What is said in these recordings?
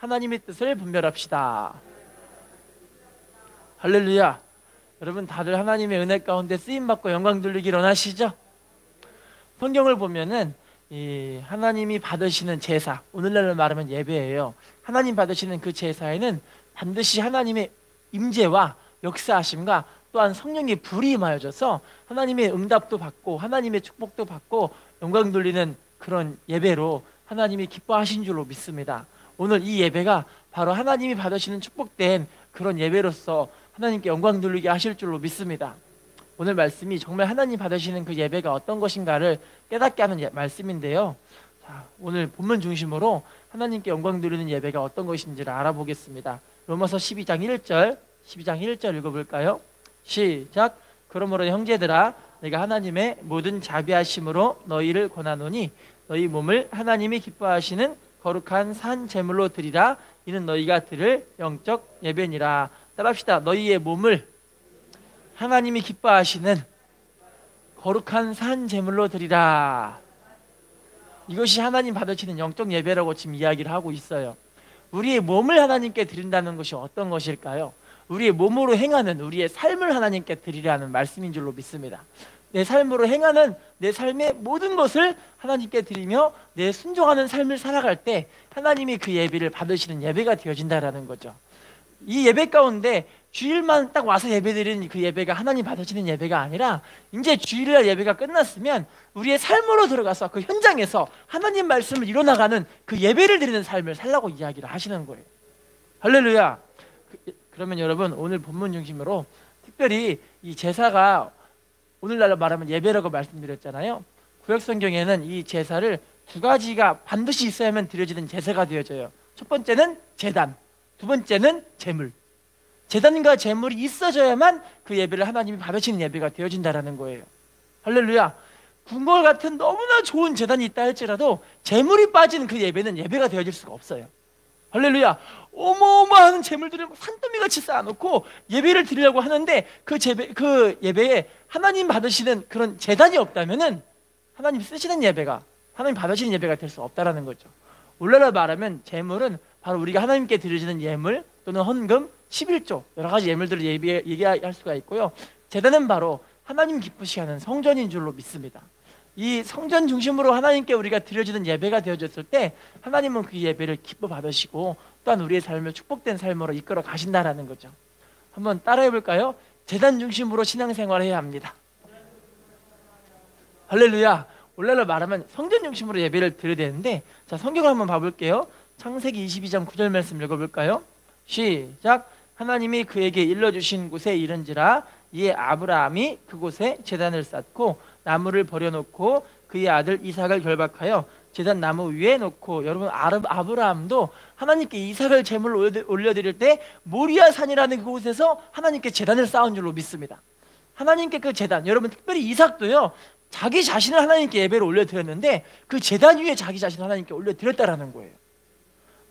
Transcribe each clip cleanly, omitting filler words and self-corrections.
하나님의 뜻을 분별합시다. 할렐루야. 여러분 다들 하나님의 은혜 가운데 쓰임받고 영광 돌리기 원하시죠? 성경을 보면은 이 하나님이 받으시는 제사, 오늘날로 말하면 예배예요. 하나님 받으시는 그 제사에는 반드시 하나님의 임재와 역사하심과 또한 성령의 불이 임하여져서 하나님의 응답도 받고 하나님의 축복도 받고 영광 돌리는 그런 예배로 하나님이 기뻐하신 줄로 믿습니다. 오늘 이 예배가 바로 하나님이 받으시는 축복된 그런 예배로서 하나님께 영광 돌리게 하실 줄로 믿습니다. 오늘 말씀이 정말 하나님 받으시는 그 예배가 어떤 것인가를 깨닫게 하는 말씀인데요. 자, 오늘 본문 중심으로 하나님께 영광 돌리는 예배가 어떤 것인지를 알아보겠습니다. 로마서 12장 1절 읽어볼까요? 시작. 그러므로 형제들아 내가 하나님의 모든 자비하심으로 너희를 권하노니 너희 몸을 하나님이 기뻐하시는 거룩한 산 제물로 드리라. 이는 너희가 드릴 영적 예배니라. 따라합시다. 너희의 몸을 하나님이 기뻐하시는 거룩한 산 제물로 드리라. 이것이 하나님 받으시는 영적 예배라고 지금 이야기를 하고 있어요. 우리의 몸을 하나님께 드린다는 것이 어떤 것일까요? 우리의 몸으로 행하는 우리의 삶을 하나님께 드리라는 말씀인 줄로 믿습니다. 내 삶으로 행하는 내 삶의 모든 것을 하나님께 드리며 내 순종하는 삶을 살아갈 때 하나님이 그 예배를 받으시는 예배가 되어진다라는 거죠. 이 예배 가운데 주일만 딱 와서 예배드리는 그 예배가 하나님 받으시는 예배가 아니라 이제 주일날 예배가 끝났으면 우리의 삶으로 들어가서 그 현장에서 하나님 말씀을 이뤄나가는 그 예배를 드리는 삶을 살라고 이야기를 하시는 거예요. 할렐루야. 그러면 여러분 오늘 본문 중심으로 특별히 이 제사가 오늘날로 말하면 예배라고 말씀드렸잖아요. 구약성경에는 이 제사를 두 가지가 반드시 있어야만 드려지는 제사가 되어져요. 첫 번째는 제단, 두 번째는 제물. 제단과 제물이 있어져야만 그 예배를 하나님이 받으시는 예배가 되어진다라는 거예요. 할렐루야. 궁궐 같은 너무나 좋은 제단이 있다 할지라도 제물이 빠진 그 예배는 예배가 되어질 수가 없어요. 할렐루야. 어마어마한 제물들을 산더미같이 쌓아놓고 예배를 드리려고 하는데 그 예배에 하나님 받으시는 그런 제단이 없다면은 하나님 쓰시는 예배가 하나님 받으시는 예배가 될 수 없다라는 거죠. 오늘날 말하면 제물은 바로 우리가 하나님께 드려지는 예물 또는 헌금, 11조 여러 가지 예물들을 얘기할 수가 있고요. 제단은 바로 하나님 기쁘시게 하는 성전인 줄로 믿습니다. 이 성전 중심으로 하나님께 우리가 드려지는 예배가 되어졌을 때 하나님은 그 예배를 기뻐 받으시고 또한 우리의 삶을 축복된 삶으로 이끌어 가신다라는 거죠. 한번 따라해 볼까요? 제단 중심으로 신앙생활을 해야 합니다. 할렐루야. 오늘날 말하면 성전 중심으로 예배를 드려야 되는데, 자, 성경을 한번 봐볼게요. 창세기 22장 9절 말씀 읽어볼까요? 시작. 하나님이 그에게 일러주신 곳에 이른지라 이에 아브라함이 그곳에 제단을 쌓고 나무를 버려놓고 그의 아들 이삭을 결박하여 제단 나무 위에 놓고, 여러분 아브라함도 하나님께 이삭을 제물로 올려드릴 때 모리아 산이라는 그곳에서 하나님께 제단을 쌓은 줄로 믿습니다. 하나님께 그 제단, 여러분 특별히 이삭도요 자기 자신을 하나님께 예배로 올려드렸는데 그 제단 위에 자기 자신을 하나님께 올려드렸다라는 거예요.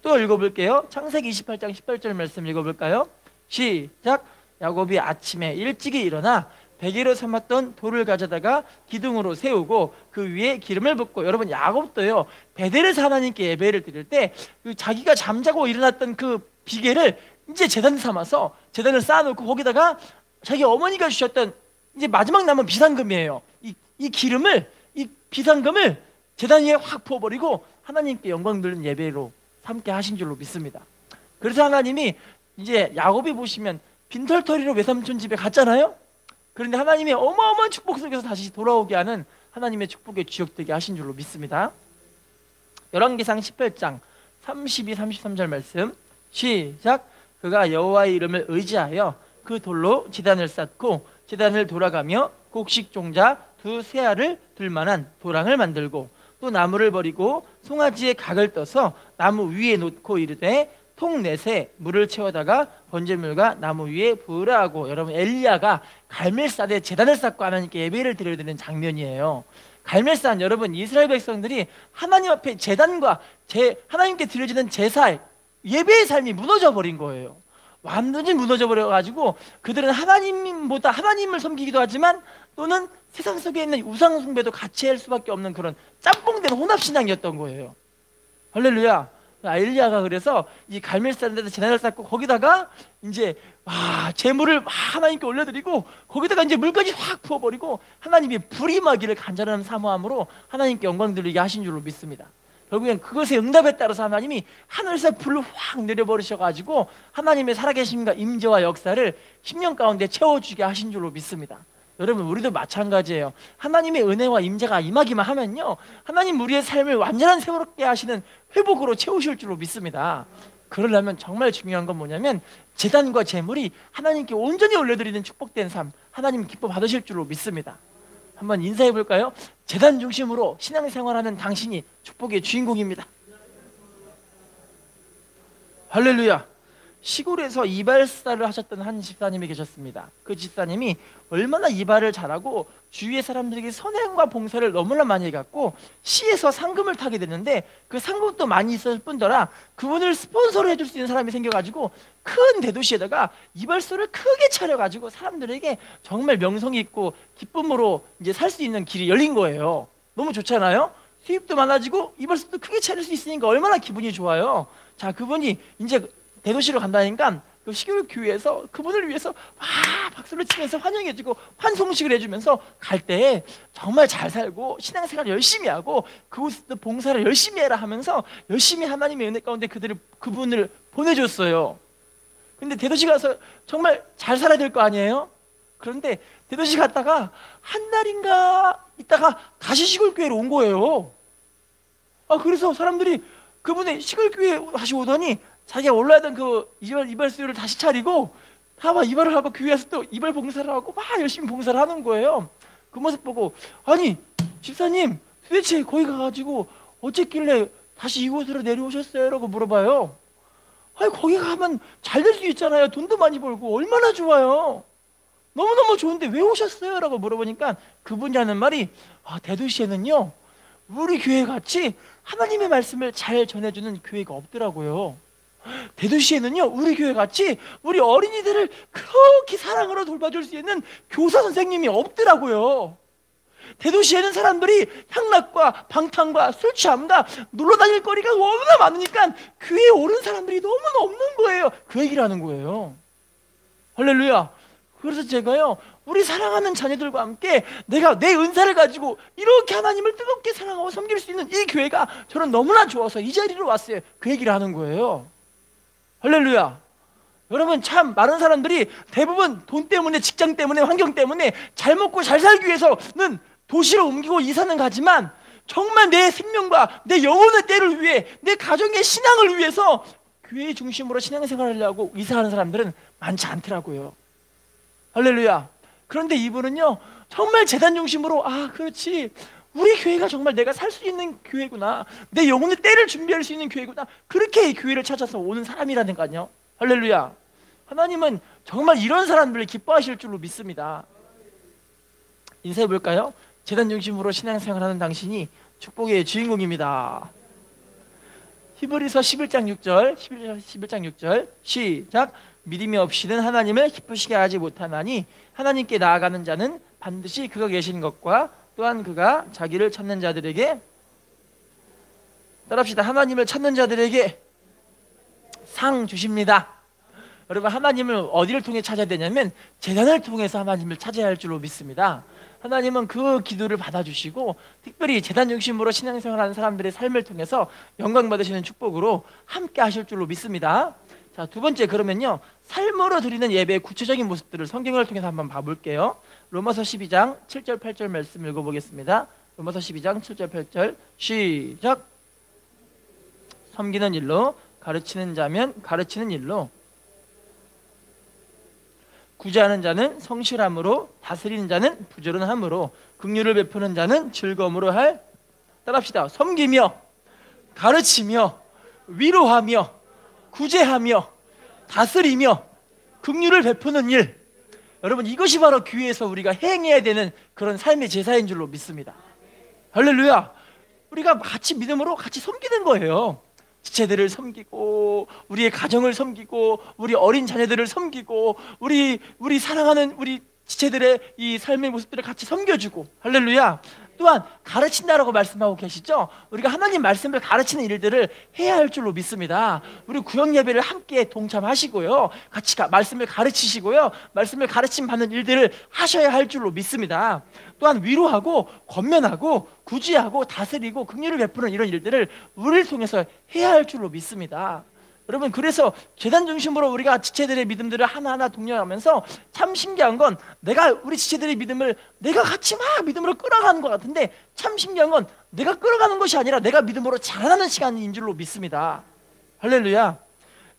또 읽어볼게요. 창세기 28장 18절 말씀 읽어볼까요? 시작. 야곱이 아침에 일찍이 일어나 베개로 삼았던 돌을 가져다가 기둥으로 세우고 그 위에 기름을 붓고, 여러분 야곱도요 베델에서 하나님께 예배를 드릴 때 그 자기가 잠자고 일어났던 그 비계를 이제 제단 삼아서 제단을 쌓아놓고 거기다가 자기 어머니가 주셨던 이제 마지막 남은 비상금이에요. 이 기름을, 이 비상금을 제단 위에 확 부어버리고 하나님께 영광 돌리는 예배로 삼게 하신 줄로 믿습니다. 그래서 하나님이 이제 야곱이 보시면 빈털터리로 외삼촌 집에 갔잖아요. 그런데 하나님의 어마어마한 축복 속에서 다시 돌아오게 하는 하나님의 축복의 주역되게 하신 줄로 믿습니다. 열왕기상 18장 32, 33절 말씀 시작. 그가 여호와의 이름을 의지하여 그 돌로 제단을 쌓고 제단을 돌아가며 곡식 종자 두 세알을 들만한 도랑을 만들고 또 나무를 버리고 송아지의 각을 떠서 나무 위에 놓고 이르되 통 넷에 물을 채워다가 번제물과 나무 위에 부으라 하고, 여러분 엘리야가 갈멜산에 제단을 쌓고 하나님께 예배를 드려야 되는 장면이에요. 갈멜산, 여러분 이스라엘 백성들이 하나님 앞에 제단과 하나님께 드려지는 제사 예배의 삶이 무너져 버린 거예요. 완전히 무너져 버려가지고 그들은 하나님보다 하나님을 섬기기도 하지만 또는 세상 속에 있는 우상 숭배도 같이 할 수밖에 없는 그런 짬뽕된 혼합신앙이었던 거예요. 할렐루야. 엘리야가 그래서 이 갈멜산 데다 제단을 쌓고 거기다가 이제 제물을 하나님께 올려드리고 거기다가 이제 물까지 확 부어버리고 하나님이 불이 임하기를 간절한 사모함으로 하나님께 영광 돌리게 하신 줄로 믿습니다. 결국엔 그것의 응답에 따라서 하나님이 하늘에서 불을 확 내려버리셔가지고 하나님의 살아계심과 임재와 역사를 10년 가운데 채워주게 하신 줄로 믿습니다. 여러분, 우리도 마찬가지예요. 하나님의 은혜와 임재가 임하기만 하면요, 하나님 우리의 삶을 완전한 새롭게 하시는 회복으로 채우실 줄로 믿습니다. 그러려면 정말 중요한 건 뭐냐면 제단과 제물이 하나님께 온전히 올려드리는 축복된 삶, 하나님 기뻐 받으실 줄로 믿습니다. 한번 인사해 볼까요? 제단 중심으로 신앙생활하는 당신이 축복의 주인공입니다. 할렐루야. 시골에서 이발사를 하셨던 한 집사님이 계셨습니다. 그 집사님이 얼마나 이발을 잘하고 주위의 사람들에게 선행과 봉사를 너무나 많이 해갖고 시에서 상금을 타게 됐는데, 그 상금도 많이 있었을 뿐더러 그분을 스폰서로 해줄 수 있는 사람이 생겨가지고 큰 대도시에다가 이발소를 크게 차려가지고 사람들에게 정말 명성 있고 기쁨으로 이제 살 수 있는 길이 열린 거예요. 너무 좋잖아요. 수입도 많아지고 이발소도 크게 차릴 수 있으니까 얼마나 기분이 좋아요. 자, 그분이 이제 대도시로 간다니까 그 시골 교회에서 그분을 위해서 박수를 치면서 환영해주고 환송식을 해주면서 갈 때 정말 잘 살고 신앙생활 열심히 하고 그곳에서 봉사를 열심히 해라 하면서 열심히 하나님의 은혜 가운데 그분을 보내줬어요. 근데 대도시 가서 정말 잘 살아야 될 거 아니에요? 그런데 대도시 갔다가 한 달인가 있다가 다시 시골 교회로 온 거예요. 그래서 사람들이 그분의 시골 교회에 다시 오더니 자기가 올라야던 그 이발소를 다시 차리고 이발을 하고 교회에서 또 이발 봉사를 하고 열심히 봉사를 하는 거예요. 그 모습 보고, 아니 집사님 도대체 거기 가가지고 어쨌길래 다시 이곳으로 내려오셨어요? 라고 물어봐요. 거기 가면 잘 될 수 있잖아요. 돈도 많이 벌고 얼마나 좋아요. 너무너무 좋은데 왜 오셨어요? 라고 물어보니까 그분이 하는 말이, 대도시에는요 우리 교회 같이 하나님의 말씀을 잘 전해주는 교회가 없더라고요. 대도시에는요 우리 교회 같이 우리 어린이들을 그렇게 사랑으로 돌봐줄 수 있는 교사 선생님이 없더라고요. 대도시에는 사람들이 향락과 방탕과 술 취함과 놀러 다닐 거리가 너무나 많으니까 교회에 오는 사람들이 너무나 없는 거예요. 그 얘기를 하는 거예요. 할렐루야. 그래서 제가요 우리 사랑하는 자녀들과 함께 내가 내 은사를 가지고 이렇게 하나님을 뜨겁게 사랑하고 섬길 수 있는 이 교회가 저는 너무나 좋아서 이 자리로 왔어요. 그 얘기를 하는 거예요. 할렐루야. 여러분, 참 많은 사람들이 대부분 돈 때문에, 직장 때문에, 환경 때문에 잘 먹고 잘 살기 위해서는 도시로 옮기고 이사는 가지만 정말 내 생명과 내 영혼의 때를 위해, 내 가정의 신앙을 위해서 교회 중심으로 신앙생활을 하려고 이사하는 사람들은 많지 않더라고요. 할렐루야. 그런데 이분은요 정말 제단 중심으로 그렇지, 우리 교회가 정말 내가 살 수 있는 교회구나, 내 영혼의 때를 준비할 수 있는 교회구나, 그렇게 이 교회를 찾아서 오는 사람이라니까요. 할렐루야. 하나님은 정말 이런 사람들을 기뻐하실 줄로 믿습니다. 인사해 볼까요? 제단 중심으로 신앙생활하는 당신이 축복의 주인공입니다. 히브리서 11장 6절 11장 6절 시작. 믿음이 없이는 하나님을 기쁘시게 하지 못하나니 하나님께 나아가는 자는 반드시 그가 계신 것과 또한 그가 자기를 찾는 자들에게, 따라합시다, 하나님을 찾는 자들에게 상 주십니다. 여러분, 하나님을 어디를 통해 찾아야 되냐면 제단을 통해서 하나님을 찾아야 할 줄로 믿습니다. 하나님은 그 기도를 받아주시고 특별히 제단 중심으로 신앙생활하는 사람들의 삶을 통해서 영광 받으시는 축복으로 함께 하실 줄로 믿습니다. 자, 두 번째, 그러면요 삶으로 드리는 예배의 구체적인 모습들을 성경을 통해서 한번 봐볼게요. 로마서 12장 7절 8절 말씀 읽어보겠습니다. 로마서 12장 7절 8절 시작. 섬기는 일로, 가르치는 자면 가르치는 일로, 구제하는 자는 성실함으로, 다스리는 자는 부지런함으로, 긍휼을 베푸는 자는 즐거움으로 할, 따라합시다, 섬기며 가르치며 위로하며 구제하며 다스리며 긍휼을 베푸는 일. 여러분, 이것이 바로 교회에서 우리가 행해야 되는 그런 삶의 제사인 줄로 믿습니다. 할렐루야. 우리가 같이 믿음으로 같이 섬기는 거예요. 지체들을 섬기고, 우리의 가정을 섬기고, 우리 어린 자녀들을 섬기고, 우리 사랑하는 우리 지체들의 이 삶의 모습들을 같이 섬겨주고, 할렐루야. 또한 가르친다라고 말씀하고 계시죠. 우리가 하나님 말씀을 가르치는 일들을 해야 할 줄로 믿습니다. 우리 구역 예배를 함께 동참하시고요, 같이 말씀을 가르치시고요, 말씀을 가르침 받는 일들을 하셔야 할 줄로 믿습니다. 또한 위로하고 권면하고 구제하고 다스리고 긍휼을 베푸는 이런 일들을 우리를 통해서 해야 할 줄로 믿습니다. 여러분, 그래서 재단 중심으로 우리가 지체들의 믿음들을 하나하나 독려하면서 참 신기한 건, 내가 우리 지체들의 믿음을 내가 같이 막 믿음으로 끌어가는 것 같은데, 참 신기한 건 내가 끌어가는 것이 아니라 내가 믿음으로 자라나는 시간인 줄로 믿습니다. 할렐루야.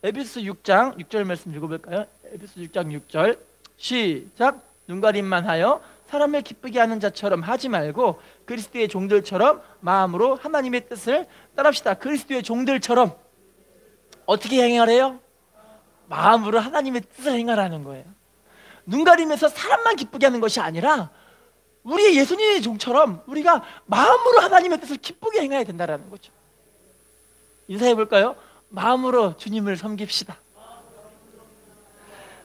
에베소 6장 6절 말씀 읽어볼까요? 에베소 6장 6절 시작. 눈가림만 하여 사람을 기쁘게 하는 자처럼 하지 말고 그리스도의 종들처럼 마음으로 하나님의 뜻을 따릅시다. 그리스도의 종들처럼 어떻게 행하래요? 마음으로 하나님의 뜻을 행하라는 거예요. 눈 가리면서 사람만 기쁘게 하는 것이 아니라 우리 예수님의 종처럼 우리가 마음으로 하나님의 뜻을 기쁘게 행해야 된다는 거죠. 인사해 볼까요? 마음으로 주님을 섬깁시다.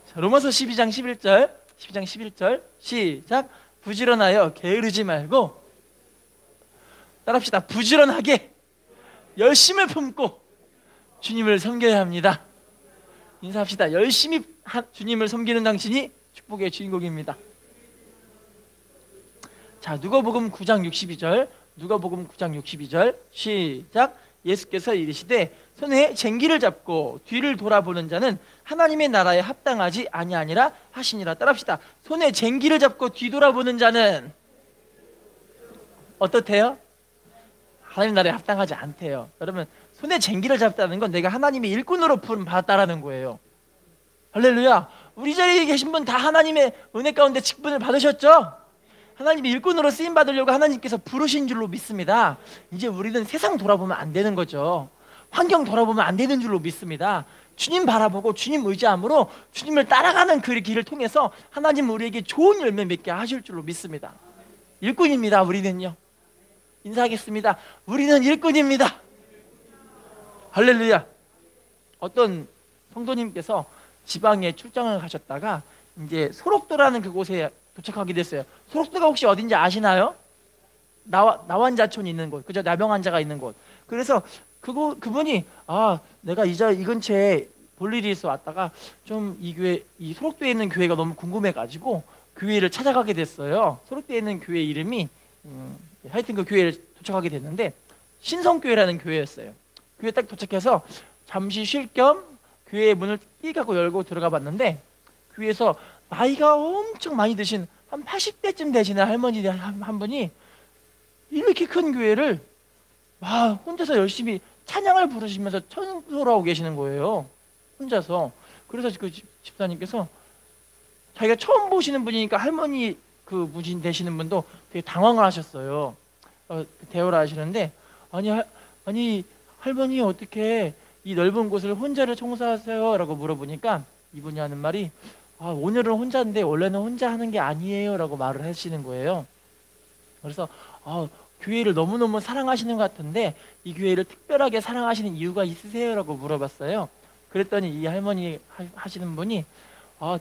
자, 로마서 12장 11절 시작. 부지런하여 게으르지 말고, 따라합시다. 부지런하게 열심을 품고 주님을 섬겨야 합니다. 인사합시다. 열심히 주님을 섬기는 당신이 축복의 주인공입니다. 자, 누가복음 9장 62절 누가복음 9장 62절 시작. 예수께서 이르시되 손에 쟁기를 잡고 뒤를 돌아보는 자는 하나님의 나라에 합당하지 아니하니라 하시니라. 따라합시다. 손에 쟁기를 잡고 뒤돌아보는 자는 어떻대요? 하나님 나라에 합당하지 않대요. 여러분, 손에 쟁기를 잡다는 건 내가 하나님의 일꾼으로 부름 받았다라는 거예요. 할렐루야. 우리 자리에 계신 분 다 하나님의 은혜 가운데 직분을 받으셨죠? 하나님의 일꾼으로 쓰임 받으려고 하나님께서 부르신 줄로 믿습니다. 이제 우리는 세상 돌아보면 안 되는 거죠. 환경 돌아보면 안 되는 줄로 믿습니다. 주님 바라보고 주님 의지함으로 주님을 따라가는 그 길을 통해서 하나님 우리에게 좋은 열매 맺게 하실 줄로 믿습니다. 일꾼입니다. 우리는요. 인사하겠습니다. 우리는 일꾼입니다. 할렐루야. 어떤 성도님께서 지방에 출장을 가셨다가 이제 소록도라는 그곳에 도착하게 됐어요. 소록도가 혹시 어딘지 아시나요? 나환자촌이 있는 곳, 그죠? 나병환자가 있는 곳. 그래서 그분이 내가 이 근처에 볼 일이 있어 왔다가 좀 이 교회, 이 소록도에 있는 교회가 너무 궁금해가지고 교회를 찾아가게 됐어요. 소록도에 있는 교회 이름이 하여튼 그 교회를 도착하게 됐는데 신성교회라는 교회였어요. 교회 딱 도착해서 잠시 쉴 겸 교회의 문을 띠가고 열고 들어가 봤는데, 교회에서 나이가 엄청 많이 드신 한 80대쯤 되시는 할머니 한 분이 이렇게 큰 교회를 혼자서 열심히 찬양을 부르시면서 청소를 하고 계시는 거예요. 혼자서. 그래서 그 집사님께서 자기가 처음 보시는 분이니까 할머니 그 무진 되시는 분도 되게 당황을 하셨어요. 대화를 하시는데 아니 할머니 어떻게 이 넓은 곳을 혼자를 청소하세요? 라고 물어보니까 이분이 하는 말이 오늘은 혼자인데 원래는 혼자 하는 게 아니에요 라고 말을 하시는 거예요. 그래서 교회를 너무너무 사랑하시는 것 같은데 이 교회를 특별하게 사랑하시는 이유가 있으세요? 라고 물어봤어요. 그랬더니 이 할머니 하시는 분이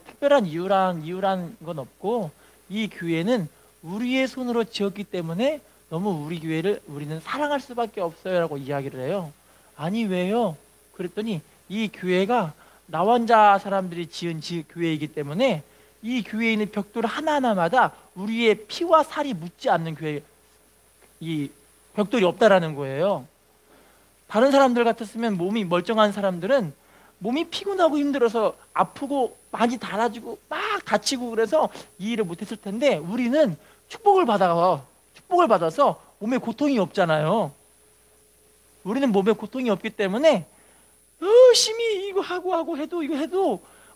특별한 이유란 건 없고 이 교회는 우리의 손으로 지었기 때문에 너무 우리 교회를 우리는 사랑할 수밖에 없어요 라고 이야기를 해요. 아니 왜요? 그랬더니 이 교회가 나환자 사람들이 지은 교회이기 때문에 이 교회에 있는 벽돌 하나하나마다 우리의 피와 살이 묻지 않는 교회, 이 벽돌이 없다라는 거예요. 다른 사람들 같았으면, 몸이 멀쩡한 사람들은 몸이 피곤하고 힘들어서 아프고 많이 달아지고 막 다치고 그래서 이 일을 못했을 텐데, 우리는 축복을 받아서 몸에 고통이 없잖아요. 우리는 몸에 고통이 없기 때문에 열심히 이거 하고 해도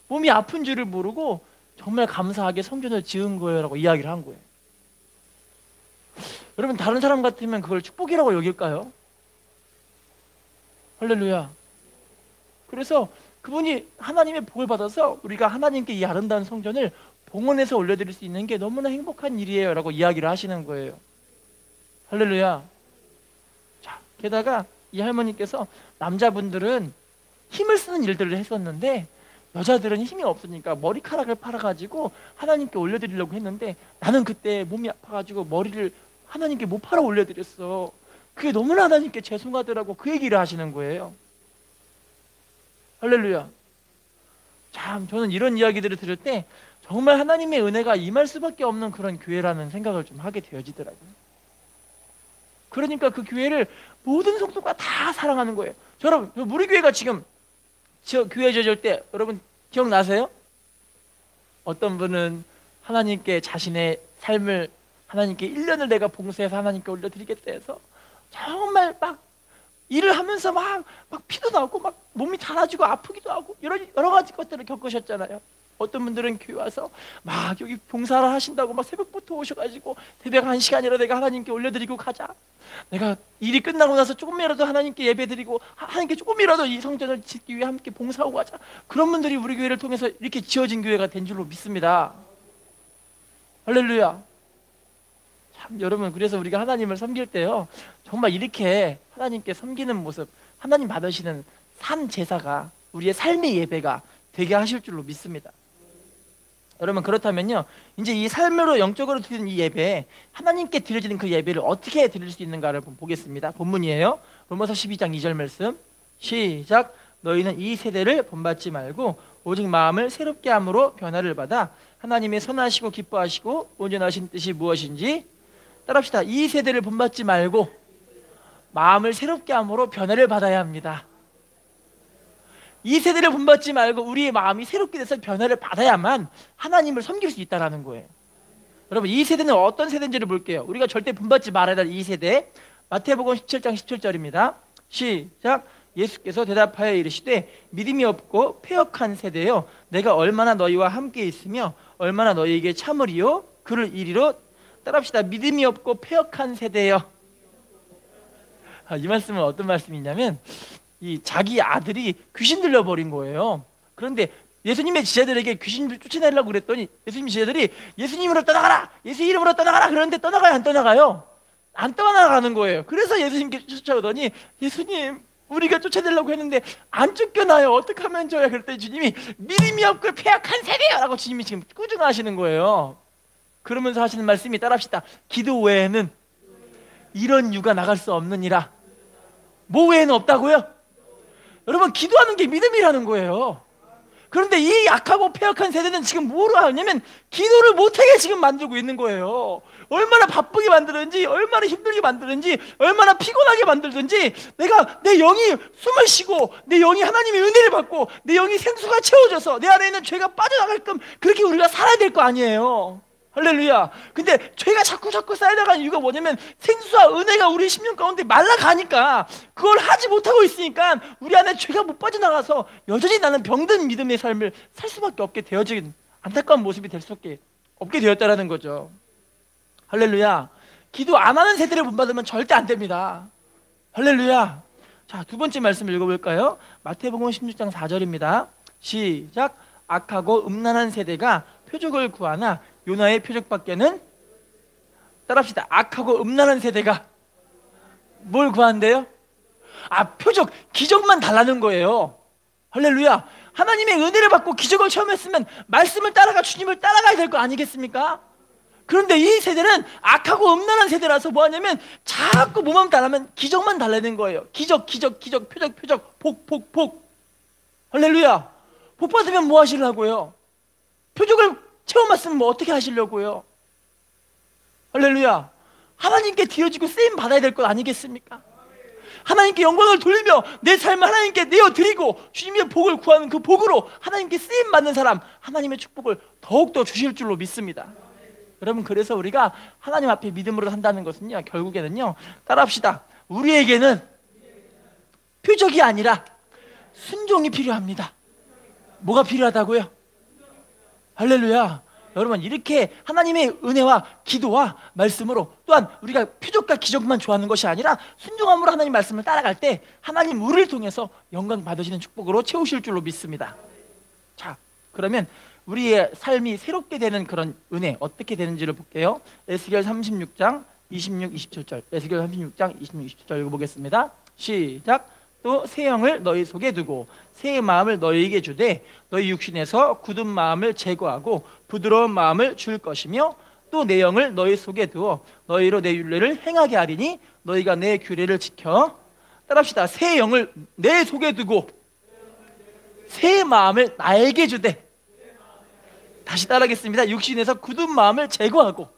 몸이 아픈 줄을 모르고 정말 감사하게 성전을 지은 거예요 라고 이야기를 한 거예요. 여러분, 다른 사람 같으면 그걸 축복이라고 여길까요? 할렐루야. 그래서 그분이 하나님의 복을 받아서 우리가 하나님께 이 아름다운 성전을 봉헌해서 올려드릴 수 있는 게 너무나 행복한 일이에요 라고 이야기를 하시는 거예요. 할렐루야. 자, 게다가 이 할머니께서 남자분들은 힘을 쓰는 일들을 했었는데 여자들은 힘이 없으니까 머리카락을 팔아가지고 하나님께 올려드리려고 했는데, 나는 그때 몸이 아파가지고 머리를 하나님께 못 팔아 올려드렸어. 그게 너무나 하나님께 죄송하더라고. 그 얘기를 하시는 거예요. 할렐루야. 참 저는 이런 이야기들을 들을 때 정말 하나님의 은혜가 임할 수밖에 없는 그런 교회라는 생각을 좀 하게 되어지더라고요. 그러니까 그 교회를 모든 성도가 다 사랑하는 거예요. 여러분, 우리 교회가 지금 교회 지어질 때 여러분 기억나세요? 어떤 분은 하나님께 자신의 삶을 하나님께 1년을 내가 봉사해서 하나님께 올려드리겠다 해서 정말 막 일을 하면서 막 피도 나고 막 몸이 달아지고 아프기도 하고 여러 가지 것들을 겪으셨잖아요. 어떤 분들은 교회 와서 막 여기 봉사를 하신다고 막 새벽부터 오셔가지고 새벽 1시간이라 내가 하나님께 올려드리고 가자. 내가 일이 끝나고 나서 조금이라도 하나님께 예배드리고 하나님께 조금이라도 이 성전을 짓기 위해 함께 봉사하고 가자. 그런 분들이 우리 교회를 통해서 이렇게 지어진 교회가 된 줄로 믿습니다. 할렐루야. 참 여러분, 그래서 우리가 하나님을 섬길 때요 정말 이렇게 하나님께 섬기는 모습, 하나님 받으시는 산 제사가 우리의 삶의 예배가 되게 하실 줄로 믿습니다. 여러분, 그렇다면요 이제 이 삶으로 영적으로 드리는 이 예배, 하나님께 드려지는 그 예배를 어떻게 드릴 수 있는가를 보겠습니다. 본문이에요. 로마서 12장 2절 말씀 시작. 너희는 이 세대를 본받지 말고 오직 마음을 새롭게 함으로 변화를 받아 하나님의 선하시고 기뻐하시고 온전하신 뜻이 무엇인지 따라합시다. 이 세대를 본받지 말고 마음을 새롭게 함으로 변화를 받아야 합니다. 이 세대를 본받지 말고 우리의 마음이 새롭게 돼서 변화를 받아야만 하나님을 섬길 수 있다는 거예요. 여러분, 이 세대는 어떤 세대인지를 볼게요. 우리가 절대 본받지 말아야 할 이 세대, 마태복음 17장 17절입니다 시작. 예수께서 대답하여 이르시되 믿음이 없고 패역한 세대여, 내가 얼마나 너희와 함께 있으며 얼마나 너희에게 참으리요 그를 이리로. 따라합시다. 믿음이 없고 패역한 세대여. 이 말씀은 어떤 말씀이냐면 이 자기 아들이 귀신 들려버린 거예요. 그런데 예수님의 지자들에게 귀신을 쫓아내려고 그랬더니 예수님 지자들이 예수님으로 떠나가라, 예수 이름으로 떠나가라 그러는데 떠나가요 안 떠나가요? 안 떠나가는 거예요. 그래서 예수님께 쫓아오더니 예수님 우리가 쫓아내려고 했는데 안 쫓겨나요. 어떻게 하면 좋아요? 그랬더니 주님이 믿음이 없고 패역한 세대요 라고 주님이 지금 꾸중하시는 거예요. 그러면서 하시는 말씀이 따라합시다. 기도 외에는 이런 유가 나갈 수 없느니라. 뭐 외에는 없다고요? 여러분, 기도하는 게 믿음이라는 거예요. 그런데 이 약하고 패역한 세대는 지금 뭐로 하냐면 기도를 못하게 지금 만들고 있는 거예요. 얼마나 바쁘게 만들든지, 얼마나 힘들게 만들든지, 얼마나 피곤하게 만들든지 내가 내 영이 숨을 쉬고 내 영이 하나님의 은혜를 받고 내 영이 생수가 채워져서 내 안에 있는 죄가 빠져나갈끔 그렇게 우리가 살아야 될 거 아니에요. 할렐루야. 근데 죄가 자꾸 쌓여나가는 이유가 뭐냐면 생수와 은혜가 우리 심령 가운데 말라가니까 그걸 하지 못하고 있으니까 우리 안에 죄가 못 빠져나가서 여전히 나는 병든 믿음의 삶을 살 수밖에 없게 되어진 안타까운 모습이 될 수밖에 없게 되었다는 거죠. 할렐루야. 기도 안 하는 세대를 본받으면 절대 안 됩니다. 할렐루야. 자, 두 번째 말씀 읽어볼까요? 마태복음 16장 4절입니다 시작. 악하고 음란한 세대가 표적을 구하나 요나의 표적밖에는. 따라합시다. 악하고 음란한 세대가 뭘 구한대요? 표적, 기적만 달라는 거예요. 할렐루야. 하나님의 은혜를 받고 기적을 체험했으면 말씀을 따라가 주님을 따라가야 될 거 아니겠습니까? 그런데 이 세대는 악하고 음란한 세대라서 뭐 하냐면 자꾸 뭐만 달라면 기적만 달라는 거예요. 기적, 표적, 복. 할렐루야. 복 받으면 뭐 하시려고요? 표적을 체험했으면 뭐 어떻게 하시려고요? 할렐루야. 하나님께 드려지고 쓰임 받아야 될 것 아니겠습니까? 하나님께 영광을 돌리며 내 삶을 하나님께 내어드리고 주님의 복을 구하는 그 복으로 하나님께 쓰임 받는 사람, 하나님의 축복을 더욱더 주실 줄로 믿습니다. 여러분, 그래서 우리가 하나님 앞에 믿음으로 산다는 것은요 결국에는요 따라합시다. 우리에게는 표적이 아니라 순종이 필요합니다. 뭐가 필요하다고요? 할렐루야. 여러분, 이렇게 하나님의 은혜와 기도와 말씀으로 또한 우리가 표적과 기적만 좋아하는 것이 아니라 순종함으로 하나님 말씀을 따라갈 때 하나님 우리를 통해서 영광 받으시는 축복으로 채우실 줄로 믿습니다. 자, 그러면 우리의 삶이 새롭게 되는 그런 은혜 어떻게 되는지를 볼게요. 에스겔 36장 26, 27절 에스겔 36장 26, 27절 읽어보겠습니다. 시작. 또 새 영을 너희 속에 두고 새 마음을 너희에게 주되 너희 육신에서 굳은 마음을 제거하고 부드러운 마음을 줄 것이며 또 내 영을 너희 속에 두어 너희로 내 율례를 행하게 하리니 너희가 내 규례를 지켜. 따라합시다. 새 영을 내 속에 두고 새 마음을 나에게 주되. 다시 따라하겠습니다. 육신에서 굳은 마음을 제거하고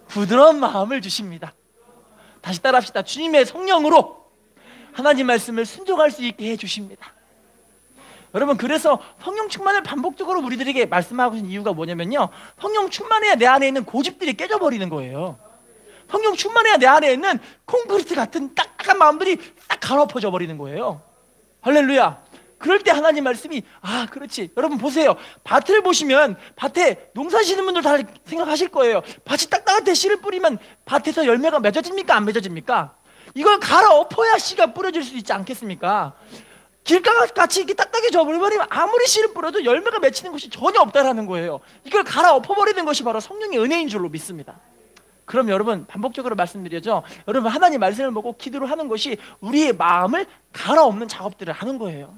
부드러운 마음을 주십니다. 다시 따라합시다. 주님의 성령으로 하나님 말씀을 순종할 수 있게 해주십니다. 여러분, 그래서 성령 충만을 반복적으로 우리들에게 말씀하고 있는 이유가 뭐냐면요, 성령 충만해야 내 안에 있는 고집들이 깨져버리는 거예요. 성령 충만해야 내 안에 있는 콘크리트 같은 딱딱한 마음들이 딱 갈아엎어져 버리는 거예요. 할렐루야. 그럴 때 하나님 말씀이, 아 그렇지. 여러분 보세요. 밭을 보시면 밭에 농사 지는 분들 다 생각하실 거예요. 밭이 딱딱할 때 씨를 뿌리면 밭에서 열매가 맺어집니까? 안 맺어집니까? 이걸 갈아엎어야 씨가 뿌려질 수 있지 않겠습니까? 길가같이 이렇게 딱딱해져 버리면 아무리 씨를 뿌려도 열매가 맺히는 것이 전혀 없다라는 거예요. 이걸 갈아엎어버리는 것이 바로 성령의 은혜인 줄로 믿습니다. 그럼 여러분, 반복적으로 말씀드려죠. 여러분, 하나님 말씀을 보고 기도를 하는 것이 우리의 마음을 갈아엎는 작업들을 하는 거예요.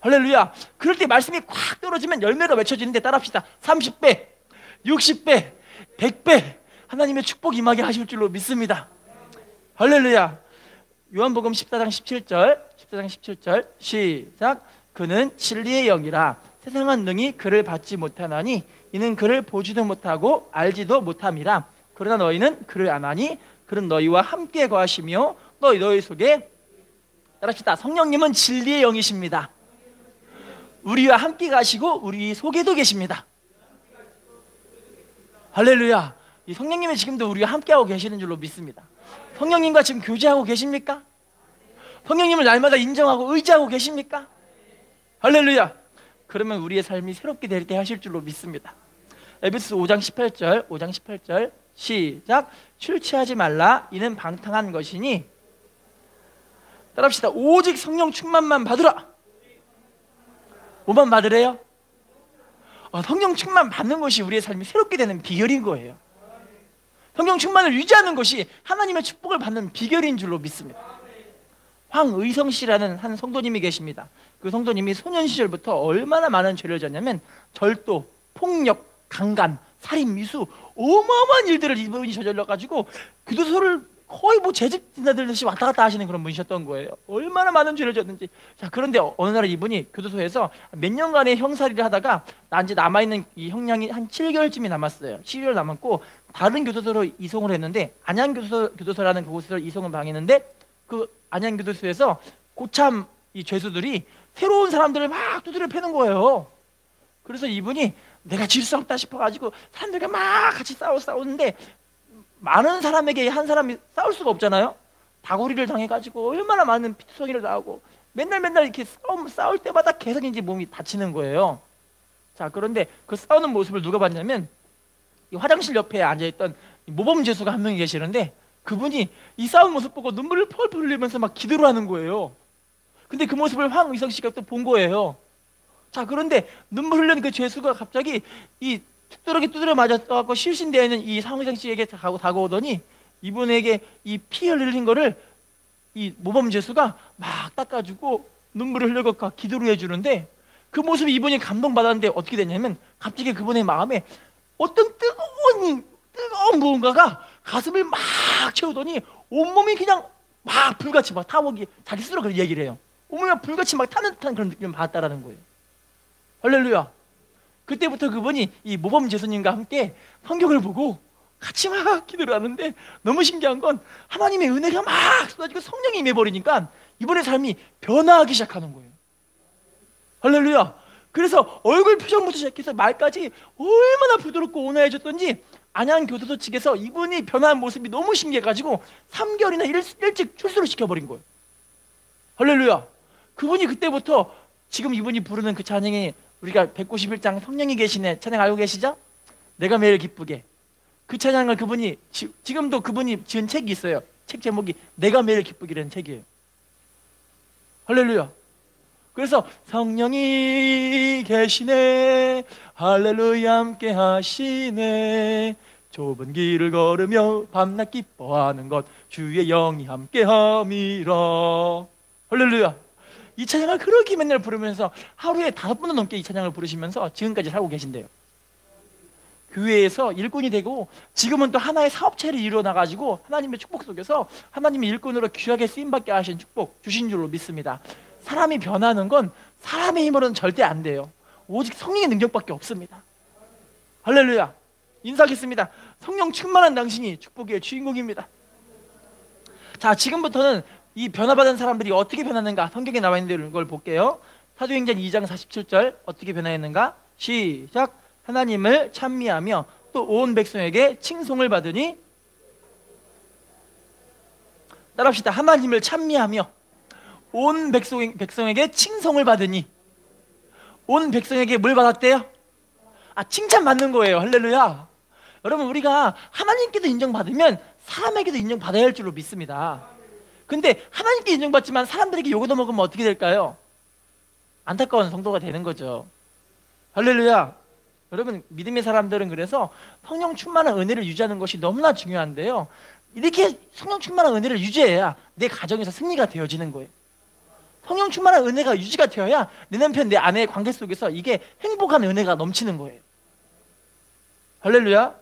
할렐루야. 그럴 때 말씀이 꽉 떨어지면 열매가 맺혀지는데, 따라합시다. 30배, 60배, 100배 하나님의 축복 임하게 하실 줄로 믿습니다. 할렐루야. 요한복음 14장 17절 시작. 그는 진리의 영이라 세상은 능히 그를 받지 못하나니 이는 그를 보지도 못하고 알지도 못함이라. 그러나 너희는 그를 아나니 그는 너희와 함께 거하시며 너희 속에. 따라합시다. 성령님은 진리의 영이십니다. 우리와 함께 가시고 우리 속에도 계십니다. 할렐루야. 이 성령님이 지금도 우리와 함께하고 계시는 줄로 믿습니다. 성령님과 지금 교제하고 계십니까? 성령님을 날마다 인정하고 의지하고 계십니까? 할렐루야. 그러면 우리의 삶이 새롭게 될 때 하실 줄로 믿습니다. 에베소서 5장 18절 시작. 출취하지 말라. 이는 방탕한 것이니. 따라합시다. 오직 성령 충만만 받으라. 뭐만 받으래요? 성령 충만 받는 것이 우리의 삶이 새롭게 되는 비결인 거예요. 성령 충만을 유지하는 것이 하나님의 축복을 받는 비결인 줄로 믿습니다. 황의성 씨라는 한 성도님이 계십니다. 그 성도님이 소년 시절부터 얼마나 많은 죄를 졌냐면 절도, 폭력, 강간, 살인, 미수, 어마어마한 일들을 이분이 저질러가지고 교도소를 거의 뭐 재직 지나들듯이 왔다 갔다 하시는 그런 분이셨던 거예요. 얼마나 많은 죄를 졌는지. 자, 그런데 어느 날 이분이 교도소에서 몇 년간의 형살이를 하다가 이제 남아있는 이 형량이 한 7개월쯤이 남았어요. 7개월 남았고 다른 교도소로 이송을 했는데, 안양교도소라는 그곳으로 이송을 당했는데, 그 안양교도소에서 고참 이 죄수들이 새로운 사람들을 막 두드려 패는 거예요. 그래서 이분이 내가 질 수 없다 싶어가지고 사람들과 막 같이 싸우는데, 많은 사람에게 한 사람이 싸울 수가 없잖아요. 다구리를 당해가지고 얼마나 많은 피투성이를 당하고 맨날 이렇게 싸울 때마다 계속 이제 몸이 다치는 거예요. 자, 그런데 그 싸우는 모습을 누가 봤냐면, 이 화장실 옆에 앉아있던 모범 죄수가 한 명이 계시는데, 그분이 이 싸운 모습 보고 눈물을 펄펄 흘리면서 막 기도를 하는 거예요. 근데 그 모습을 황의성 씨가 또 본 거예요. 자, 그런데 눈물 흘리는 그 죄수가 갑자기 이 툭뚜러기 두드려 맞았고 실신되어 있는 이 황의성 씨에게 다가오더니 이분에게 이 피 흘린 거를 이 모범 죄수가 막 닦아주고 눈물을 흘려서 기도를 해주는데, 그 모습에 이분이 감동받았는데 어떻게 됐냐면, 갑자기 그분의 마음에 어떤 뜨거운 무언가가 가슴을 막 채우더니 온몸이 그냥 막 불같이 막 타오기, 자기 스스로 그런 얘기를 해요. 온몸이 막 불같이 막 타는 듯한 그런 느낌을 받았다라는 거예요. 할렐루야. 그때부터 그분이 이 모범 제수님과 함께 성경을 보고 같이 막 기도를 하는데, 너무 신기한 건 하나님의 은혜가 막 쏟아지고 성령이 임해버리니까 이분의 삶이 변화하기 시작하는 거예요. 할렐루야. 그래서 얼굴 표정부터 시작해서 말까지 얼마나 부드럽고 온화해졌던지 안양교도소 측에서 이분이 변화한 모습이 너무 신기해가지고 3개월이나 일찍 출소를 시켜버린 거예요. 할렐루야. 그분이 그때부터 지금 이분이 부르는 그 찬양이, 우리가 191장 성령이 계시네 찬양 알고 계시죠? 내가 매일 기쁘게. 그 찬양을 그분이 지금도 그분이 지은 책이 있어요. 책 제목이 내가 매일 기쁘기라는 책이에요. 할렐루야. 그래서 성령이 계시네, 할렐루야 함께 하시네, 좁은 길을 걸으며 밤낮 기뻐하는 것 주의 영이 함께 함이라. 할렐루야. 이 찬양을 그렇게 맨날 부르면서 하루에 5번도 넘게 이 찬양을 부르시면서 지금까지 살고 계신대요. 교회에서 일꾼이 되고 지금은 또 하나의 사업체를 이루어나가지고 하나님의 축복 속에서 하나님의 일꾼으로 귀하게 쓰임받게 하신 축복 주신 줄로 믿습니다. 사람이 변하는 건 사람의 힘으로는 절대 안 돼요. 오직 성령의 능력밖에 없습니다. 할렐루야. 인사하겠습니다. 성령 충만한 당신이 축복의 주인공입니다. 자, 지금부터는 이 변화받은 사람들이 어떻게 변하는가 성경에 나와 있는 걸 볼게요. 사도행전 2장 47절 어떻게 변화했는가? 시작. 하나님을 찬미하며 또 온 백성에게 칭송을 받으니, 따라합시다. 하나님을 찬미하며 온 백성에게 칭송을 받으니. 온 백성에게 뭘 받았대요? 칭찬받는 거예요. 할렐루야. 여러분, 우리가 하나님께도 인정받으면 사람에게도 인정받아야 할 줄로 믿습니다. 근데 하나님께 인정받지만 사람들에게 욕을 얻어먹으면 어떻게 될까요? 안타까운 성도가 되는 거죠. 할렐루야. 여러분, 믿음의 사람들은 그래서 성령 충만한 은혜를 유지하는 것이 너무나 중요한데요, 이렇게 성령 충만한 은혜를 유지해야 내 가정에서 승리가 되어지는 거예요. 성령 충만한 은혜가 유지가 되어야 내 남편, 내 아내의 관계 속에서 이게 행복한 은혜가 넘치는 거예요. 할렐루야.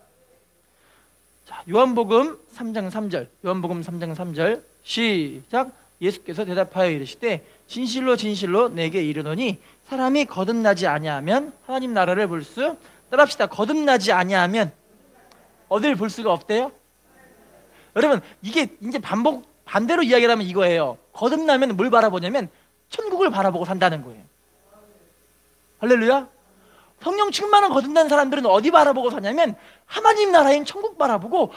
자, 요한복음 3장 3절. 요한복음 3장 3절. 시작. 예수께서 대답하여 이르시되 진실로 진실로 내게 이르노니 사람이 거듭나지 아니하면 하나님 나라를 볼 수, 따라합시다. 거듭나지 아니하면 어딜 볼 수가 없대요? 여러분, 이게 이제 반대로 이야기를 하면 이거예요. 거듭나면 뭘 바라보냐면 천국을 바라보고 산다는 거예요. 할렐루야. 성령 충만한 거듭난 사람들은 어디 바라보고 사냐면 하나님 나라인 천국 바라보고,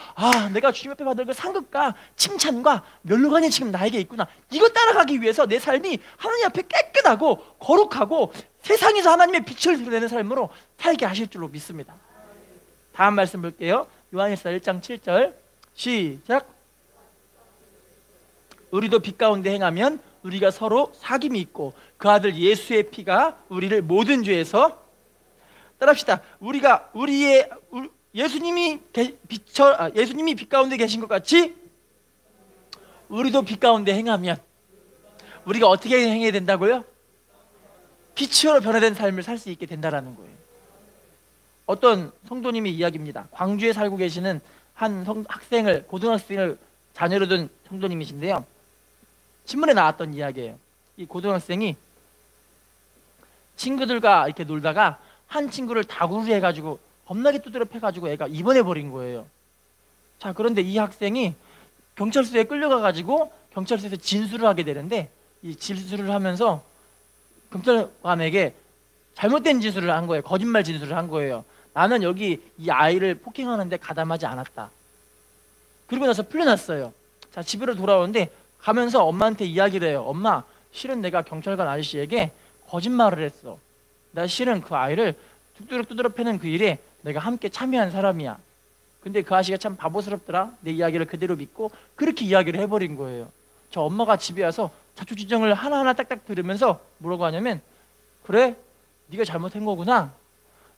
내가 주님 앞에 받을 그 상급과 칭찬과 멸류관이 지금 나에게 있구나, 이거 따라가기 위해서 내 삶이 하나님 앞에 깨끗하고 거룩하고 세상에서 하나님의 빛을 드러내는 삶으로 살게 하실 줄로 믿습니다. 다음 말씀 볼게요. 요한일서 1장 7절. 시작. 우리도 빛 가운데 행하면 우리가 서로 사귐이 있고 그 아들 예수의 피가 우리를 모든 죄에서, 따라합시다. 예수님이 빛 가운데 계신 것 같이 우리도 빛 가운데 행하면, 우리가 어떻게 행해야 된다고요? 빛으로 변화된 삶을 살 수 있게 된다라는 거예요. 어떤 성도님의 이야기입니다. 광주에 살고 계시는 한 고등학생을 자녀로 둔 성도님이신데요, 신문에 나왔던 이야기예요. 이 고등학생이 친구들과 이렇게 놀다가 한 친구를 다구를 해가지고 겁나게 두드려 패가지고 애가 입원해 버린 거예요. 자, 그런데 이 학생이 경찰서에 끌려가가지고 경찰서에서 진술을 하게 되는데, 이 진술을 하면서 경찰관에게 잘못된 진술을 한 거예요. 거짓말 진술을 한 거예요. 나는 여기 이 아이를 폭행하는데 가담하지 않았다. 그리고 나서 풀려났어요. 자, 집으로 돌아오는데 가면서 엄마한테 이야기를 해요. 엄마, 실은 내가 경찰관 아저씨에게 거짓말을 했어. 나 실은 그 아이를 두드려 패는 그 일에 내가 함께 참여한 사람이야. 근데 그 아저씨가 참 바보스럽더라. 내 이야기를 그대로 믿고 그렇게 이야기를 해버린 거예요. 저 엄마가 집에 와서 자초지종을 하나하나 딱딱 들으면서 뭐라고 하냐면, 그래? 네가 잘못한 거구나.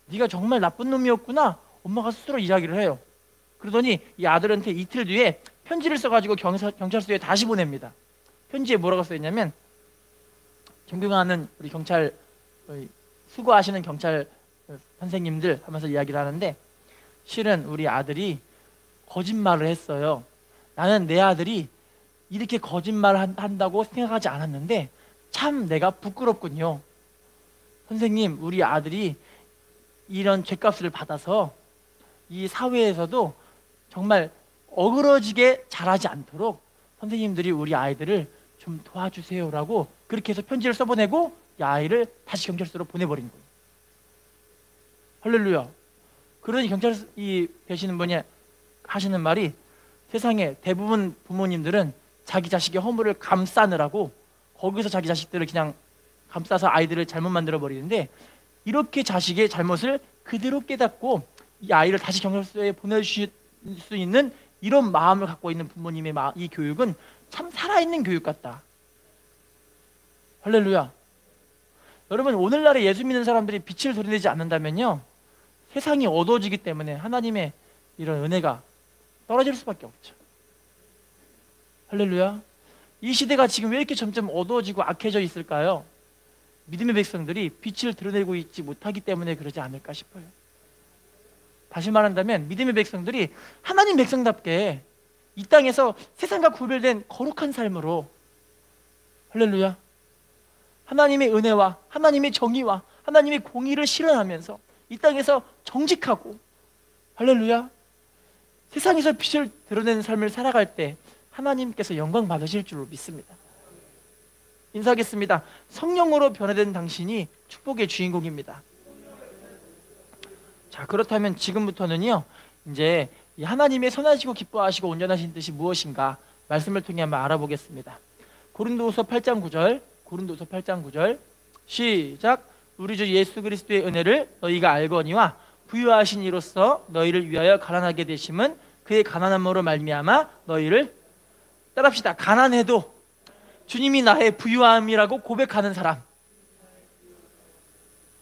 네가 정말 나쁜 놈이었구나. 엄마가 스스로 이야기를 해요. 그러더니 이 아들한테 이틀 뒤에 편지를 써가지고 경찰서에 다시 보냅니다. 편지에 뭐라고 써있냐면, 존경하는 우리 경찰, 수고하시는 경찰 선생님들 하면서 이야기를 하는데, 실은 우리 아들이 거짓말을 했어요. 나는 내 아들이 이렇게 거짓말을 한다고 생각하지 않았는데 참 내가 부끄럽군요. 선생님, 우리 아들이 이런 죗값을 받아서 이 사회에서도 정말 어그러지게 자라지 않도록 선생님들이 우리 아이들을 좀 도와주세요라고 그렇게 해서 편지를 써보내고 이 아이를 다시 경찰서로 보내버린 거예요. 할렐루야. 그러니 이 되시는 분이 하시는 말이, 세상에 대부분 부모님들은 자기 자식의 허물을 감싸느라고 거기서 자기 자식들을 그냥 감싸서 아이들을 잘못 만들어 버리는데, 이렇게 자식의 잘못을 그대로 깨닫고 이 아이를 다시 경찰서에 보내줄 수 있는 이런 마음을 갖고 있는 부모님의 이 교육은 참 살아있는 교육 같다. 할렐루야. 여러분, 오늘날에 예수 믿는 사람들이 빛을 드러내지 않는다면요, 세상이 어두워지기 때문에 하나님의 이런 은혜가 떨어질 수밖에 없죠. 할렐루야. 이 시대가 지금 왜 이렇게 점점 어두워지고 악해져 있을까요? 믿음의 백성들이 빛을 드러내고 있지 못하기 때문에 그러지 않을까 싶어요. 다시 말한다면 믿음의 백성들이 하나님 백성답게 이 땅에서 세상과 구별된 거룩한 삶으로, 할렐루야, 하나님의 은혜와 하나님의 정의와 하나님의 공의를 실현하면서 이 땅에서 정직하고, 할렐루야, 세상에서 빛을 드러내는 삶을 살아갈 때 하나님께서 영광 받으실 줄로 믿습니다. 인사하겠습니다. 성령으로 변화된 당신이 축복의 주인공입니다. 자, 그렇다면 지금부터는요, 이제 이 하나님의 선하시고 기뻐하시고 온전하신 뜻이 무엇인가 말씀을 통해 한번 알아보겠습니다. 고린도후서 8장 9절, 고린도후서 8장 9절, 시작. 우리 주 예수 그리스도의 은혜를 너희가 알거니와 부유하신 이로써 너희를 위하여 가난하게 되심은 그의 가난함으로 말미암아 너희를, 따라합시다. 가난해도 주님이 나의 부유함이라고 고백하는 사람.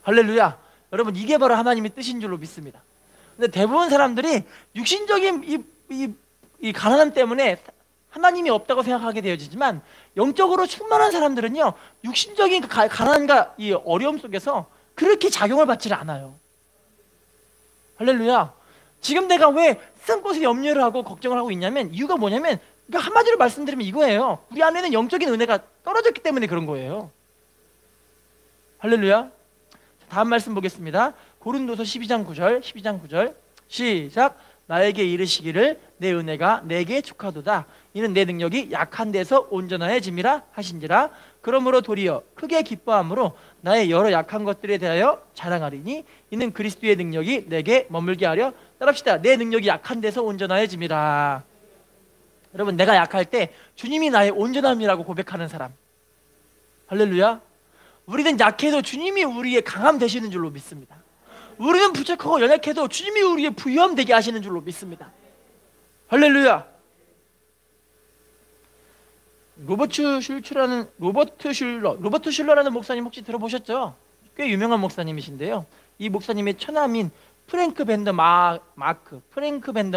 할렐루야. 여러분, 이게 바로 하나님의 뜻인 줄로 믿습니다. 근데 대부분 사람들이 육신적인 이 가난함 때문에 하나님이 없다고 생각하게 되어지지만, 영적으로 충만한 사람들은요, 육신적인 가난과 이 어려움 속에서 그렇게 작용을 받지를 않아요. 할렐루야. 지금 내가 왜 세상 것에 염려를 하고 걱정을 하고 있냐면, 이유가 뭐냐면, 그러니까 한마디로 말씀드리면 이거예요. 우리 안에는 영적인 은혜가 떨어졌기 때문에 그런 거예요. 할렐루야. 다음 말씀 보겠습니다. 고린도서 12장 9절, 12장 9절, 시작. 나에게 이르시기를 내 은혜가 내게 축하도다. 이는 내 능력이 약한 데서 온전하여짐이라 하신지라. 그러므로 도리어 크게 기뻐함으로 나의 여러 약한 것들에 대하여 자랑하리니 이는 그리스도의 능력이 내게 머물게 하려. 따라합시다. 내 능력이 약한 데서 온전하여짐이라. 여러분, 내가 약할 때 주님이 나의 온전함이라고 고백하는 사람. 할렐루야. 우리는 약해도 주님이 우리의 강함 되시는 줄로 믿습니다. 우리는 부족하고 연약해도 주님이 우리의 부유함 되게 하시는 줄로 믿습니다. 할렐루야. 로버트 슐러라는 목사님 혹시 들어보셨죠? 꽤 유명한 목사님이신데요, 이 목사님의 처남인 프랭크 밴더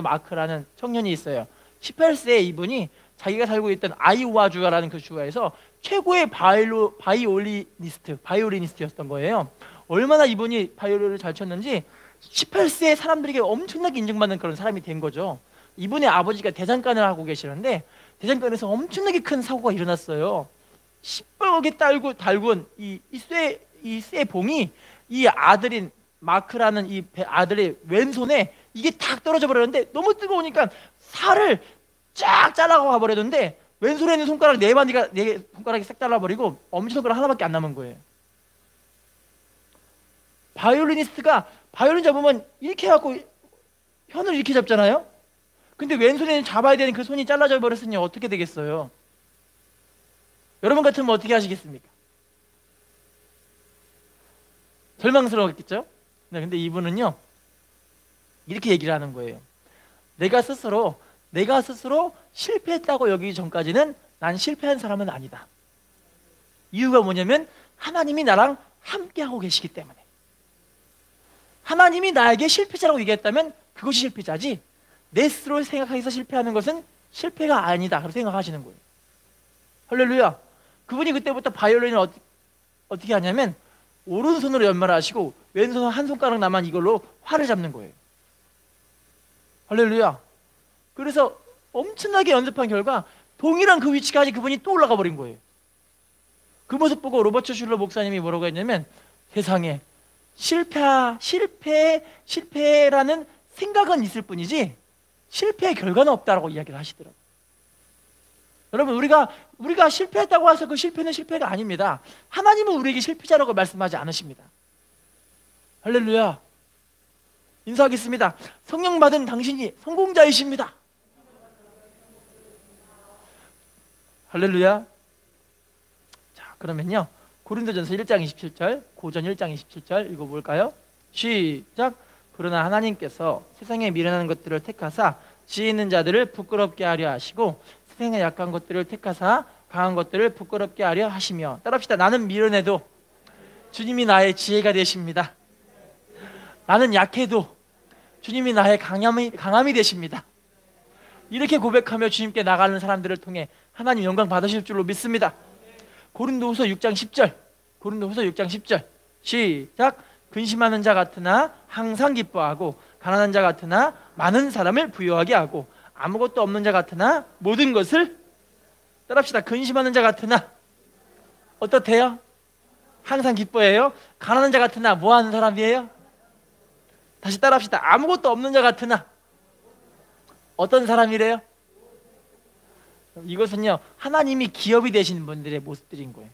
마크라는 청년이 있어요. 18세에 이분이 자기가 살고 있던 아이오와주라는 그 주에서 최고의 바이올리니스트였던 거예요. 얼마나 이분이 바이올린을 잘 쳤는지 18세에 사람들에게 엄청나게 인정받는 그런 사람이 된 거죠. 이분의 아버지가 대장간을 하고 계시는데 대장간에서 엄청나게 큰 사고가 일어났어요. 시뻘겋게 달군 이 쇠봉이 이 아들인 마크라는 이 아들의 왼손에 이게 탁 떨어져 버렸는데, 너무 뜨거우니까 살을 쫙 잘라가 버렸는데 왼손에 있는 손가락 네 손가락이 싹 잘라버리고 엄지손가락 하나밖에 안 남은 거예요. 바이올리니스트가 바이올린 잡으면 이렇게 해갖고 현을 이렇게 잡잖아요. 근데 왼손에는 잡아야 되는 그 손이 잘라져 버렸으니 어떻게 되겠어요? 여러분 같으면 어떻게 하시겠습니까? 절망스러웠겠죠? 네, 근데 이분은요, 이렇게 얘기를 하는 거예요. 내가 스스로 실패했다고 여기기 전까지는 난 실패한 사람은 아니다. 이유가 뭐냐면 하나님이 나랑 함께하고 계시기 때문에. 하나님이 나에게 실패자라고 얘기했다면 그것이 실패자지, 내 스스로 생각해서 실패하는 것은 실패가 아니다, 그렇게 생각하시는 거예요. 할렐루야. 그분이 그때부터 바이올린을 어떻게 하냐면 오른손으로 연말을 하시고 왼손 한 손가락 남은 이걸로 활을 잡는 거예요. 할렐루야. 그래서 엄청나게 연습한 결과 동일한 그 위치까지 그분이 또 올라가 버린 거예요. 그 모습 보고 로버트 슐러 목사님이 뭐라고 했냐면, 세상에 실패라는 생각은 있을 뿐이지 실패의 결과는 없다라고 이야기를 하시더라고요. 여러분, 우리가 실패했다고 해서 그 실패는 실패가 아닙니다. 하나님은 우리에게 실패자라고 말씀하지 않으십니다. 할렐루야. 인사하겠습니다. 성령 받은 당신이 성공자이십니다. 할렐루야. 자, 그러면요, 고린도전서 1장 27절, 고전 1장 27절 읽어볼까요? 시작. 그러나 하나님께서 세상에 미련한 것들을 택하사 지혜 있는 자들을 부끄럽게 하려 하시고 세상에 약한 것들을 택하사 강한 것들을 부끄럽게 하려 하시며. 따라합시다. 나는 미련해도 주님이 나의 지혜가 되십니다. 나는 약해도 주님이 나의 강함이 되십니다. 이렇게 고백하며 주님께 나가는 사람들을 통해 하나님 영광 받으실 줄로 믿습니다. 고린도후서 6장 10절, 고린도후서 6장 10절, 시작. 근심하는 자 같으나 항상 기뻐하고 가난한 자 같으나 많은 사람을 부유하게 하고 아무것도 없는 자 같으나 모든 것을 따라합시다. 근심하는 자 같으나 어떻대요? 항상 기뻐해요. 가난한 자 같으나 뭐 하는 사람이에요? 다시 따라합시다. 아무것도 없는 자 같으나 어떤 사람이래요? 이것은요, 하나님이 기업이 되신 분들의 모습들인 거예요.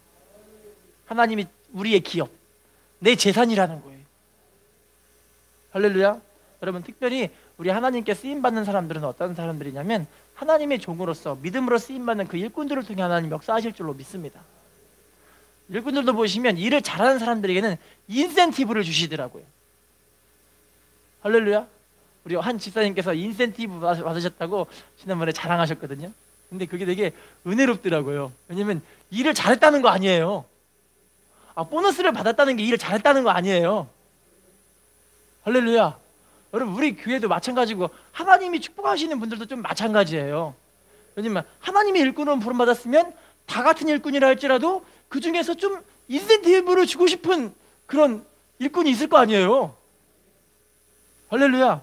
하나님이 우리의 기업, 내 재산이라는 거예요. 할렐루야. 여러분, 특별히 우리 하나님께 쓰임받는 사람들은 어떤 사람들이냐면 하나님의 종으로서 믿음으로 쓰임받는 그 일꾼들을 통해 하나님 역사하실 줄로 믿습니다. 일꾼들도 보시면 일을 잘하는 사람들에게는 인센티브를 주시더라고요. 할렐루야. 우리 한 집사님께서 인센티브 받으셨다고 지난번에 자랑하셨거든요. 근데 그게 되게 은혜롭더라고요. 왜냐면 일을 잘했다는 거 아니에요. 보너스를 받았다는 게 일을 잘했다는 거 아니에요. 할렐루야. 여러분, 우리 교회도 마찬가지고 하나님이 축복하시는 분들도 좀 마찬가지예요. 왜냐면 하나님의 일꾼으로 부름받았으면 다 같은 일꾼이라 할지라도 그 중에서 좀 인센티브를 주고 싶은 그런 일꾼이 있을 거 아니에요. 할렐루야.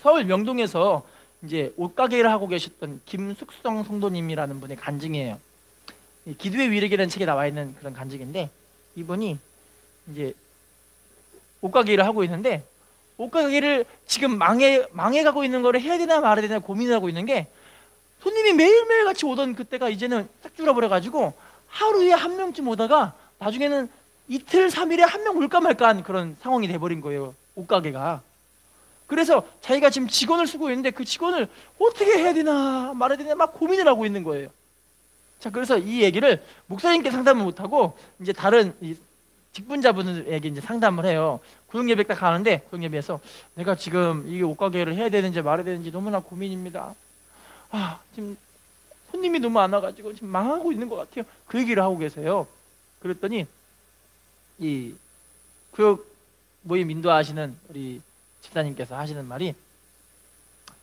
서울 명동에서 이제 옷가게를 하고 계셨던 김숙성 성도님이라는 분의 간증이에요. 기도의 위력이라는 책에 나와 있는 그런 간증인데, 이분이 이제 옷가게를 하고 있는데 옷가게를 지금 망해가고 있는 거를 해야 되나 말아야 되나 고민을 하고 있는 게, 손님이 매일매일 같이 오던 그때가 이제는 딱 줄어버려가지고 하루에 한 명쯤 오다가 나중에는 이틀, 3일에 한 명 올까 말까 한 그런 상황이 돼버린 거예요, 옷가게가. 그래서 자기가 지금 직원을 쓰고 있는데 그 직원을 어떻게 해야 되나 말아야 되나 막 고민을 하고 있는 거예요. 자, 그래서 이 얘기를 목사님께 상담을 못하고 이제 다른 직분자분에게 이제 상담을 해요. 구역예배 딱 가는데 구역예배에서 내가 지금 이 옷가게를 해야 되는지 말아야 되는지 너무나 고민입니다. 지금 손님이 너무 안 와가지고 지금 망하고 있는 것 같아요. 그 얘기를 하고 계세요. 그랬더니 이 구역 모임 인도하시는 우리 집사님께서 하시는 말이,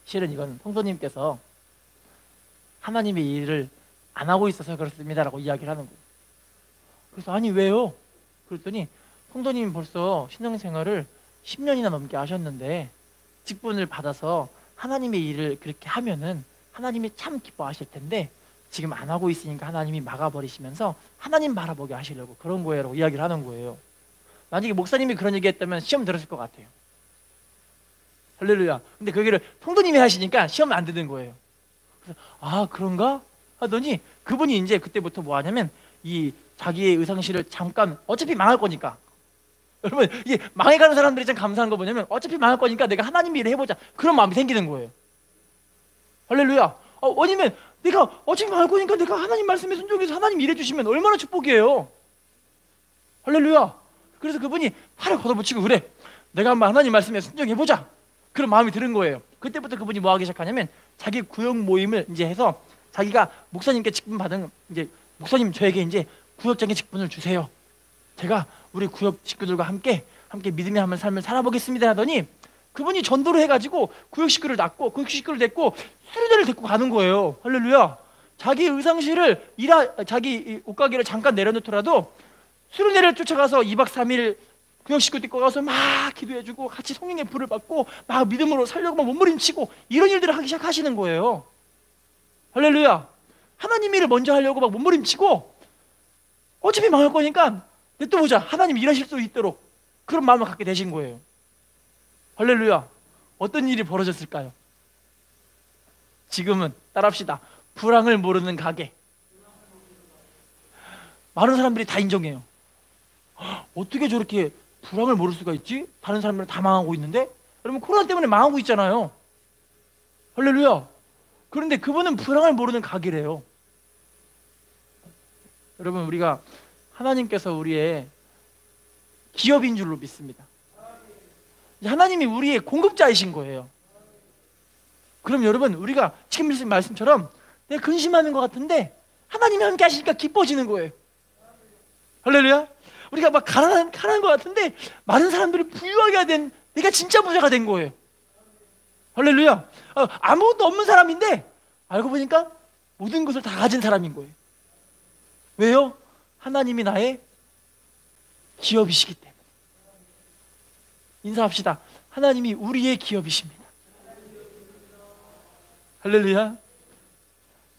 실은 이건 성도님께서 하나님의 일을 안 하고 있어서 그렇습니다 라고 이야기를 하는 거예요. 그래서 아니 왜요? 그랬더니 성도님이 벌써 신앙생활을 10년이나 넘게 하셨는데 직분을 받아서 하나님의 일을 그렇게 하면은 하나님이 참 기뻐하실 텐데 지금 안 하고 있으니까 하나님이 막아버리시면서 하나님 바라보게 하시려고 그런 거예요 라고 이야기를 하는 거예요. 만약에 목사님이 그런 얘기 했다면 시험 들었을 것 같아요. 할렐루야. 근데 그 얘기를 성도님이 하시니까 시험 안 드는 거예요. 그래서 그런가? 하더니 그분이 이제 그때부터 뭐 하냐면 이 자기의 의상실을 잠깐, 어차피 망할 거니까, 여러분 이게 망해가는 사람들이 참 감사한 거 뭐냐면 어차피 망할 거니까 내가 하나님 일을 해보자, 그런 마음이 생기는 거예요. 할렐루야. 왜냐면 내가 어차피 망할 거니까 내가 하나님 말씀에 순종해서 하나님 일해주시면 얼마나 축복이에요. 할렐루야. 그래서 그분이 팔을 걷어붙이고 그래, 내가 한번 하나님 말씀에 순종해보자, 그런 마음이 드는 거예요. 그때부터 그분이 뭐 하기 시작하냐면 자기 구역 모임을 이제 해서 자기가 목사님께 직분 받은, 이제 목사님 저에게 이제 구역장의 직분을 주세요. 제가 우리 구역 식구들과 함께 믿음의 한번 삶을 살아보겠습니다 하더니 그분이 전도를 해가지고 구역 식구를 낳고 구역 식구를 데리고 수련회를 데리고 가는 거예요. 할렐루야. 자기 의상실을 자기 옷가게를 잠깐 내려놓더라도 수련회를 쫓아가서 2박 3일 구역 식구 데리고 가서 막 기도해주고 같이 성령의 불을 받고 막 믿음으로 살려고 막 몸부림치고 이런 일들을 하기 시작하시는 거예요. 할렐루야. 하나님 일을 먼저 하려고 막 몸부림치고 어차피 망할 거니까 냅둬보자, 하나님 일하실 수 있도록, 그런 마음을 갖게 되신 거예요. 할렐루야. 어떤 일이 벌어졌을까요? 지금은 따라합시다. 불황을 모르는 가게. 많은 사람들이 다 인정해요. 어떻게 저렇게 불황을 모를 수가 있지? 다른 사람들은 다 망하고 있는데? 여러분 코로나 때문에 망하고 있잖아요. 할렐루야. 그런데 그분은 불황을 모르는 가게래요. 여러분, 우리가 하나님께서 우리의 기업인 줄로 믿습니다. 하나님이 우리의 공급자이신 거예요. 그럼 여러분, 우리가 지금 말씀처럼 내가 근심하는 것 같은데 하나님이 함께 하시니까 기뻐지는 거예요. 할렐루야. 우리가 막 가난한 것 같은데 많은 사람들이 부유하게 된, 내가 진짜 부자가 된 거예요. 할렐루야. 아무것도 없는 사람인데 알고 보니까 모든 것을 다 가진 사람인 거예요. 왜요? 하나님이 나의 기업이시기 때문에. 인사합시다. 하나님이 우리의 기업이십니다. 할렐루야.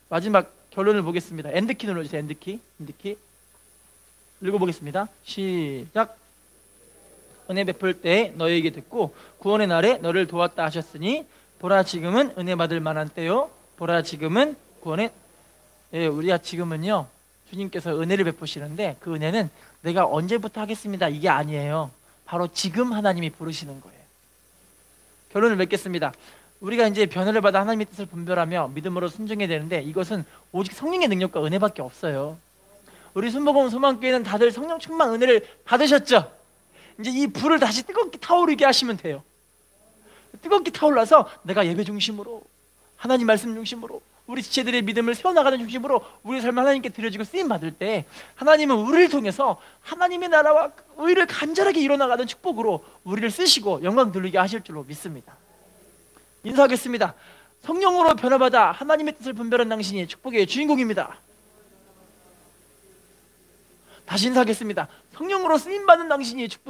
마지막 결론을 보겠습니다. 엔드키 눌러주세요. 엔드키. 읽어보겠습니다. 시작. 은혜 베풀 때 너희에게 듣고 구원의 날에 너를 도왔다 하셨으니 보라 지금은 은혜 받을 만한 때요. 보라 지금은 구원의 우리가 지금은요 주님께서 은혜를 베푸시는데 그 은혜는 내가 언제부터 하겠습니다 이게 아니에요. 바로 지금 하나님이 부르시는 거예요. 결론을 맺겠습니다. 우리가 이제 변화를 받아 하나님의 뜻을 분별하며 믿음으로 순종해야 되는데 이것은 오직 성령의 능력과 은혜밖에 없어요. 우리 순복음 소망교회는 다들 성령 충만 은혜를 받으셨죠? 이제 이 불을 다시 뜨겁게 타오르게 하시면 돼요. 뜨겁게 타올라서 내가 예배 중심으로 하나님 말씀 중심으로 우리 지체들의 믿음을 세워나가는 중심으로 우리 삶을 하나님께 드려지고 쓰임받을 때 하나님은 우리를 통해서 하나님의 나라와 의를 간절하게 이뤄나가는 축복으로 우리를 쓰시고 영광 돌리게 하실 줄로 믿습니다. 인사하겠습니다. 성령으로 변화받아 하나님의 뜻을 분별한 당신이 축복의 주인공입니다. 다시 인사하겠습니다. 성령으로 쓰임받는 당신이 축복